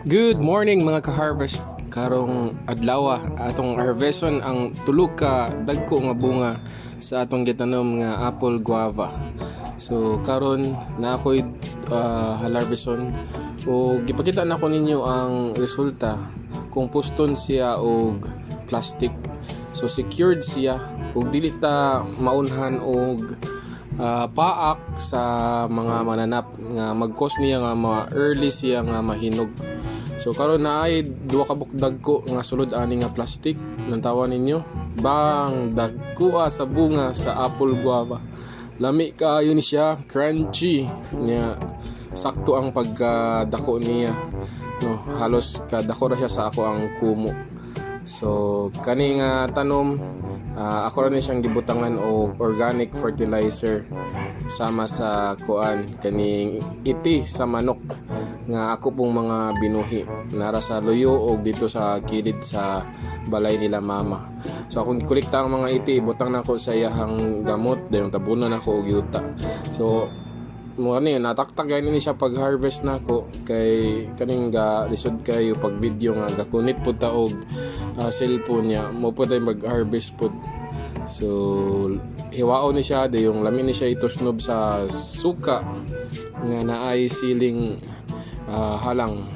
Good morning mga ka-harvest. Karong adlaw atong harveston ang tulo ka dagko nga bunga sa atong gitanom nga apple guava. So karon na ako'y harveston o gipakita na ko ninyo ang resulta kung puston siya og plastic. So secured siya ug dili ta maunhan og paak sa mga mananap nga mag-cause niya nga early siya nga mahinog. So karon na ay duha ka bukdag ko nga sulod ani nga plastic nang tawa ninyo bang dagko sa bunga sa apple guava. Lami kaayo ni siya, crunchy nya sakto ang pagkadako niya. No, halos kadako ra siya sa ako ang kumo. So kani nga tanom ako ra ni siyang gibutangan og organic fertilizer sama sa kuan kaning iti sa manok nga ako pong mga binuhi nara sa luyo o dito sa kilid sa balay nila mama. So akong gikolekta ang mga iti butang nako sa iyahang gamot dayon tabunan nako og yuta. So mo ani nataktak gani ni siya pag harvest nako kay kaning ga lisod kayo pag video nga gakunit pud ta og cellphone niya mo pud tay mag harvest pud. So hiwao ni siya dayon lamin ni siya itusnob sa suka nga naay siling halang.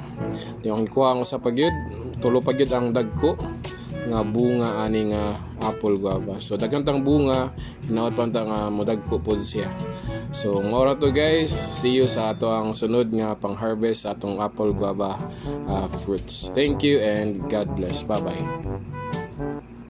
Yung kuha ko sa pagyud tulo pagyud ang dagko nga bunga ani nga apple guava. So daghang tang bunga hinaot pa ta nga modagko pod siya. So mora to guys, see you sa ato ang sunod nga pang harvest sa atong apple guava fruits. Thank you and God bless. Bye bye.